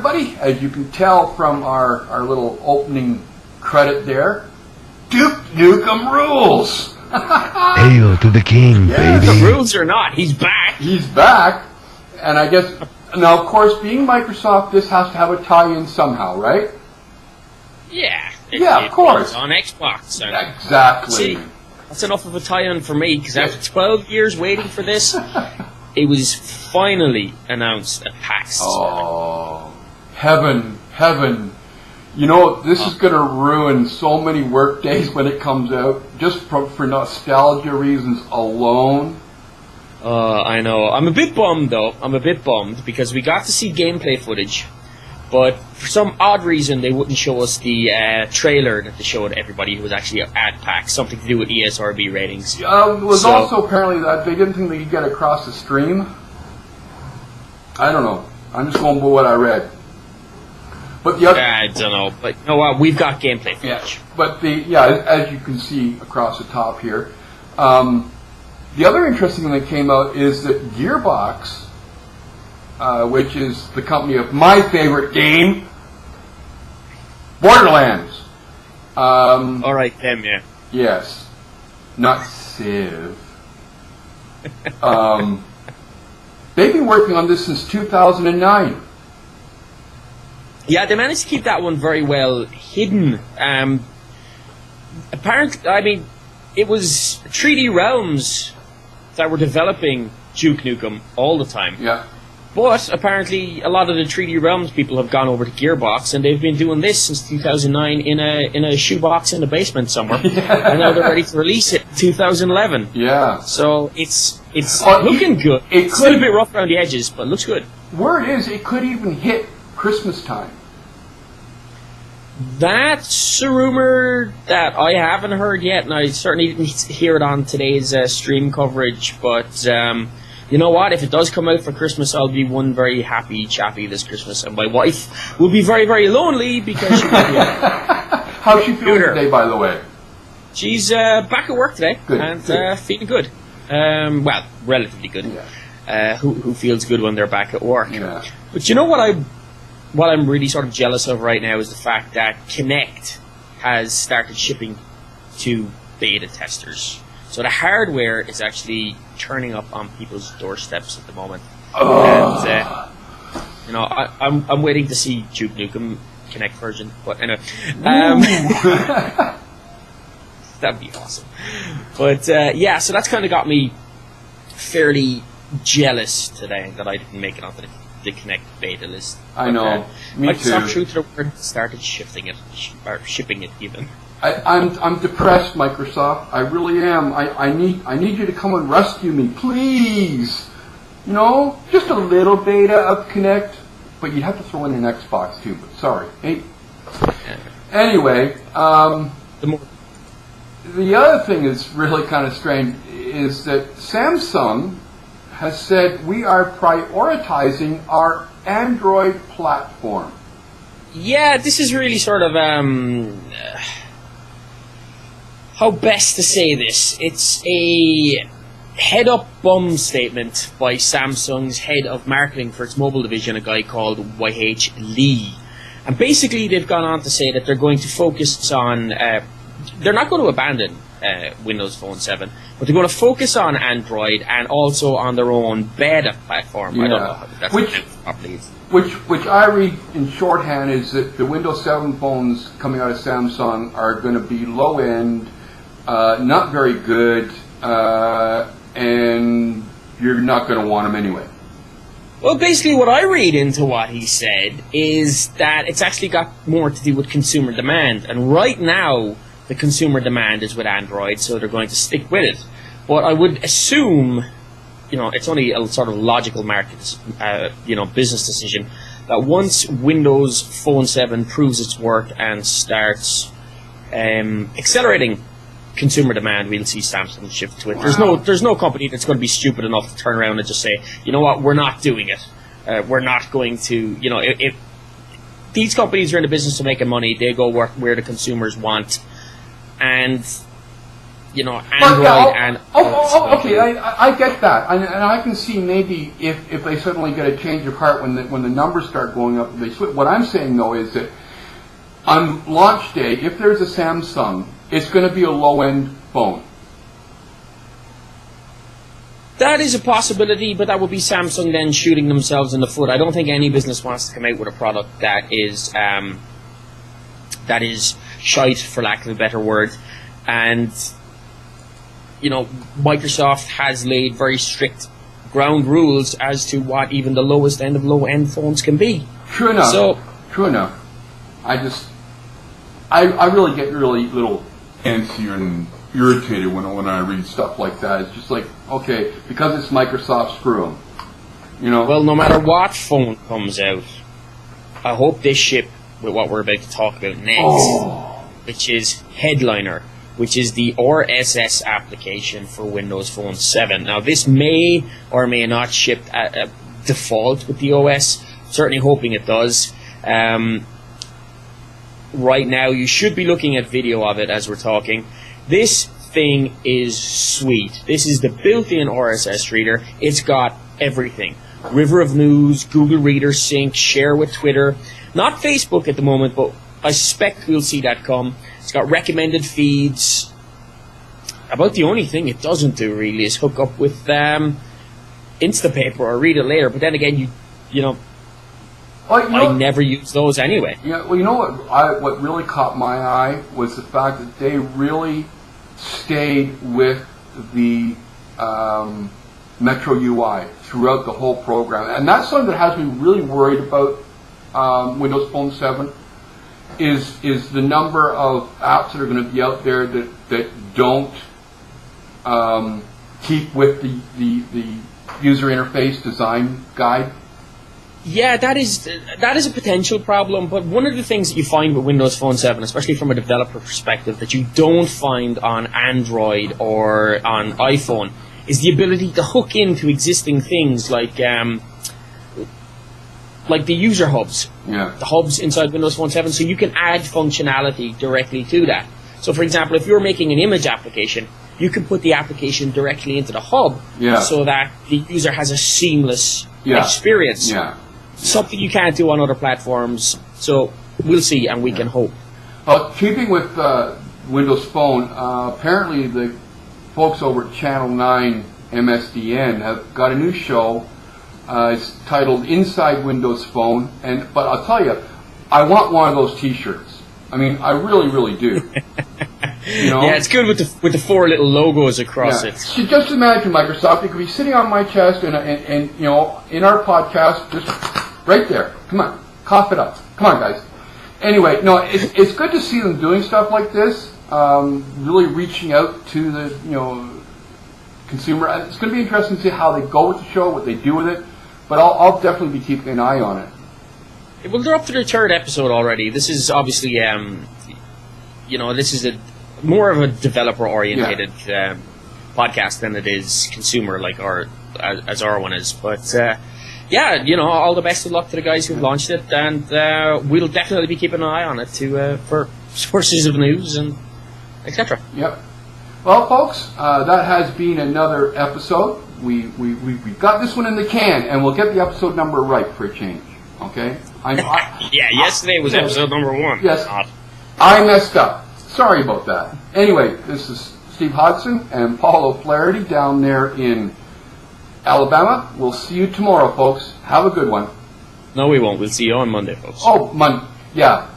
everybody. As you can tell from our little opening credit there, Duke Nukem rules. Hail to the king, baby. The rules or not, he's back. He's back. And I guess, now of course, being Microsoft, this has to have a tie-in somehow, right? Yeah. Of course. On Xbox. Exactly. See, that's enough of a tie-in for me, because after 12 years waiting for this, it was finally announced at PAX. Oh, heaven. You know, this is going to ruin so many work days when it comes out, just for nostalgia reasons alone. I know. I'm a bit bummed, though. Because we got to see gameplay footage, but for some odd reason, they wouldn't show us the trailer that they showed everybody who was actually at PAX, something to do with ESRB ratings. It was also apparently that they didn't think they could get across the stream. I don't know. I'm just going by what I read. But the other, I don't know, but you know what? We've got gameplay footage. Yeah, but as you can see across the top here, the other interesting thing that came out is that Gearbox, which is the company of my favorite game, Borderlands. All right, them, yeah. Yes, not Civ. They've been working on this since 2009. Yeah, they managed to keep that one very well hidden. Apparently, I mean, it was 3D Realms that were developing Duke Nukem all the time. Yeah. But apparently, a lot of the 3D Realms people have gone over to Gearbox, and they've been doing this since 2009 in a shoebox in the basement somewhere, and now they're ready to release it in 2011. Yeah. So it's looking good. It's still a bit rough around the edges, but it looks good. Word is, it could even hit Christmas time. That's a rumor that I haven't heard yet, and I certainly didn't hear it on today's stream coverage, but you know what? If it does come out for Christmas, I'll be one very happy chappy this Christmas, and my wife will be very, very lonely because she won't be out. How's she feeling today, by the way? She's back at work today, good, and feeling good. Well, relatively good. Yeah. Who feels good when they're back at work? Yeah. But you know what I'm really sort of jealous of right now is the fact that Kinect has started shipping to beta testers. So the hardware is actually turning up on people's doorsteps at the moment. Oh. And, you know, I'm waiting to see Duke Nukem Kinect version. But anyway, that'd be awesome. But yeah, so that's kind of got me fairly jealous today that I didn't make it onto the Kinect beta list. I know. Me too. Microsoft, true to the word, started shifting it, or shipping it even. I'm depressed, Microsoft. I really am. I need you to come and rescue me, please. You know, just a little beta of Kinect, but you'd have to throw in an Xbox too. But sorry. Hey. Anyway, the other thing that's really kind of strange is that Samsung has said we are prioritizing our Android platform. Yeah, this is really sort of how best to say this? It's a head-up bum statement by Samsung's head of marketing for its mobile division, a guy called YH Lee. And basically they've gone on to say that they're going to focus on... they're not going to abandon Windows Phone 7, but they're going to focus on Android and also on their own beta platform. Yeah. I don't know how that's properly. Which I read in shorthand is that the Windows 7 phones coming out of Samsung are going to be low-end, not very good, and you're not going to want them anyway. Well, basically what I read into what he said is that it's actually got more to do with consumer demand. And right now, the consumer demand is with Android, so they're going to stick with it. But I would assume, you know, it's only a sort of logical market, business decision, that once Windows Phone 7 proves its worth and starts accelerating consumer demand, we'll see Samsung shift to it. Wow. There's no company that's going to be stupid enough to turn around and just say, you know what, we're not doing it. We're not going to, you know, if these companies are in the business of making money, they go work where the consumers want. And Android and... Okay, I get that. And I can see maybe if they suddenly get a change of heart when the numbers start going up, they switch. What I'm saying, though, is that on launch day, if there's a Samsung, it's going to be a low-end phone. That is a possibility, but that would be Samsung then shooting themselves in the foot. I don't think any business wants to come out with a product that is shite, for lack of a better word. And, Microsoft has laid very strict ground rules as to what even the lowest end of low-end phones can be. True enough. I really get really little antsy and irritated when I read stuff like that. It's just like, okay, because it's Microsoft, screw them. Well, no matter what phone comes out, I hope they ship with what we're about to talk about next, which is Headliner, which is the RSS application for Windows Phone 7. Now, this may or may not ship at default with the OS. Certainly hoping it does. Right now, you should be looking at video of it as we're talking. This thing is sweet. This is the built-in RSS reader. It's got everything. River of News, Google Reader Sync, share with Twitter. Not Facebook at the moment, but I suspect we'll see that come. It's got recommended feeds. About the only thing it doesn't do, really, is hook up with Instapaper or Read It Later. But then again, I never use those anyway. Yeah, well, you know what really caught my eye was the fact that they really stayed with the Metro UI throughout the whole program. And that's something that has me really worried about Windows Phone 7 is the number of apps that are going to be out there that don't keep with the user interface design guide. Yeah, that is a potential problem, but one of the things that you find with Windows Phone 7, especially from a developer perspective, that you don't find on Android or on iPhone, is the ability to hook into existing things like the user hubs. Yeah. The hubs inside Windows Phone 7, so you can add functionality directly to that. So, for example, if you're making an image application, you can put the application directly into the hub so that the user has a seamless experience. Yeah. Something you can't do on other platforms. So we'll see, and we can hope. Keeping with Windows Phone, apparently the folks over at Channel 9 MSDN have got a new show. It's titled Inside Windows Phone, but I'll tell you, I want one of those T-shirts. I mean, I really, really do. Yeah, it's good with the four little logos across it. So just imagine, Microsoft, you could be sitting on my chest and in our podcast, just right there. Come on, cough it up. Come on, guys. Anyway, no, it's good to see them doing stuff like this. Really reaching out to the consumer. It's going to be interesting to see how they go with the show, what they do with it. But I'll definitely be keeping an eye on it. Well, they're up to their third episode already. This is obviously, this is more of a developer-orientated podcast than it is consumer, as our one is. But all the best of luck to the guys who've launched it, and we'll definitely be keeping an eye on it for sources of news and etc. Yep. Well, folks, that has been another episode. We've got this one in the can, and we'll get the episode number right for a change. Okay? Yesterday was episode number 1. Yes. I messed up. Sorry about that. Anyway, this is Steve Hodson and Paul O'Flaherty down there in Alabama. We'll see you tomorrow, folks. Have a good one. No, we won't. We'll see you on Monday, folks. Oh, yeah.